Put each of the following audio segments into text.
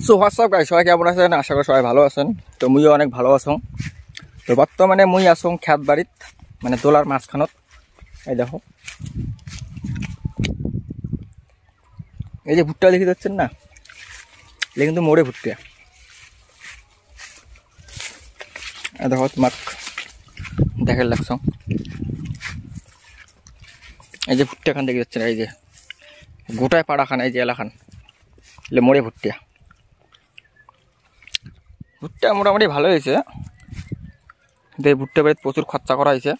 So WhatsApp guys, সবাই কেমন আছেন? আশা করি সবাই ভালো আছেন। তো মুইও অনেক ভালো আছো। তো বর্তমানে মুই আসং খেত বাড়িত, মানে দোলার মাঝখানত। এই দেখো, এই যে ভুট্টা দেখে যাচ্ছেন না, এটা কিন্তু মোড়ে ভুট্টা। দেখো তোমাক দেখে লাগছ, এই যে ভুট্টা খান দেখে যাচ্ছেন, এই যে গোটায় পাড়া খান, এই যে এলাকান এলে মোড়ে ভুট্টা। ভুট্টা মোটামুটি ভালো হয়েছে। এই ভুট্টা বাড়িতে প্রচুর খরচা করা হয়েছে,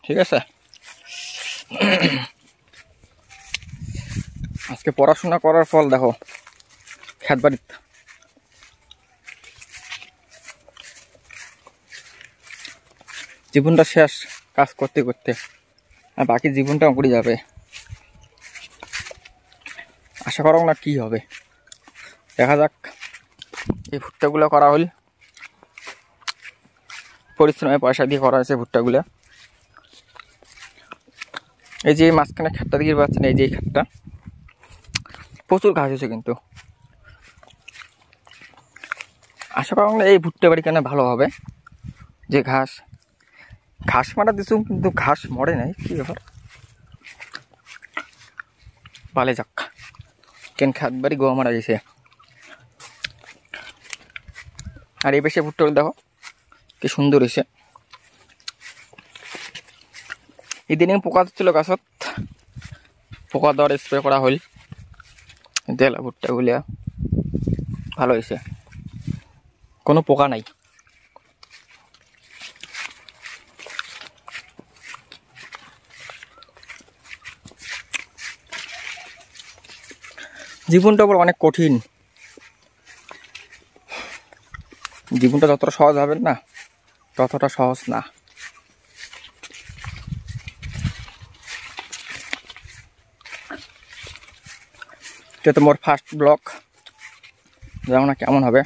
ঠিক আছে। আজকে পড়াশোনা করার ফল দেখো খেত বাড়িত। জীবনটা শেষ কাজ করতে করতে, আর বাকি জীবনটা করে যাবে। আশা করো না কি হবে, দেখা যাক। এই ভুট্টাগুলো করা হল পরিশ্রমে, পয়সা দিয়ে করা হয়েছে ভুট্টাগুলো। এই যে মাঝখানে খেতটা দিকে পাচ্ছেন, এই যে এই খেতটা প্রচুর ঘাস হয়েছে, কিন্তু আশা করা এই ভুট্টা বাড়ি কেন ভালো হবে। যে ঘাস মারা দিছু, কিন্তু ঘাস মরে নাই, কি ব্যাপার। পালে যাক, কেন খেত বাড়ি গোয়া মারা গেছে। আর এই বেশি ভুট্টাগুলো দেখো কি সুন্দর হয়েছে। ইদিনে পোকা ছিল গাছত, পোকা দেওয়ার স্প্রে করা হল, দেলা ভুট্টাগুলিয়া ভালো হয়েছে, কোনো পোকা নাই। জীবনটা আবার অনেক কঠিন। জীবনটা যতটা সহজ হবে না, ততটা সহজ না। এটা তো মোর ফার্স্ট ব্লগ, জানো না কেমন হবে।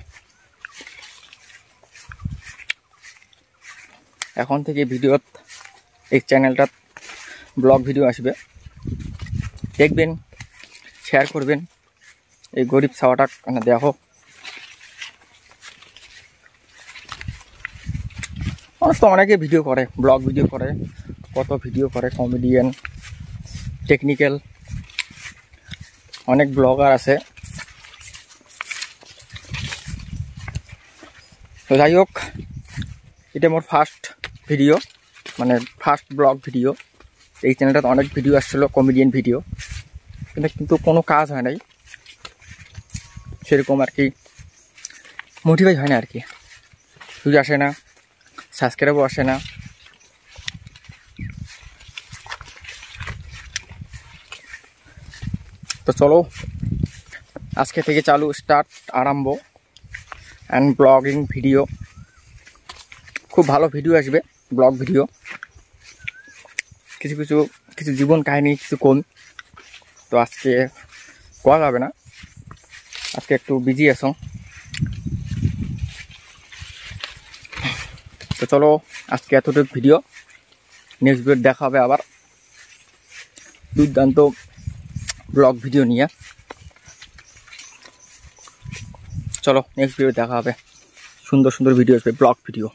এখন থেকে ভিডিওত, এই চ্যানেলটাত ব্লগ ভিডিও আসবে, দেখবেন, শেয়ার করবেন। এই গরিব ছাওয়াটা মানে দেখো, মানুষ তো অনেকে ভিডিও করে, ব্লগ ভিডিও করে, কত ভিডিও করে, কমেডিয়ান, টেকনিক্যাল, অনেক ব্লগার আছে। তো যাই হোক, এটা মোর ফার্স্ট ভিডিও, মানে ফার্স্ট ব্লগ ভিডিও। এই চ্যানেলটাতে অনেক ভিডিও আসছিলো, কমেডিয়ান ভিডিও, কিন্তু কোনো কাজ হয় নাই সেরকম আর কি, মোটিভেট হয় না আর কি, ভিউজ আসে না, সাবস্ক্রাইবও আসে না। তো চলো আজকে থেকে চালু, স্টার্ট, আরম্ভ অ্যান্ড ব্লগিং ভিডিও। খুব ভালো ভিডিও আসবে, ব্লগ ভিডিও, কিছু কিছু কিছু জীবন কাহিনী কিছু কম। তো আজকে কোয়া যাবে না, আজকে একটু বিজি আছো। তো চলো আজকে এতটুকু ভিডিও, নেক্সট ভিডিও দেখা হবে আবার দুর্দান্ত ব্লগ ভিডিও নিয়ে। চলো নেক্সট ভিডিও দেখা হবে, সুন্দর সুন্দর ভিডিও আসবে, ব্লগ ভিডিও।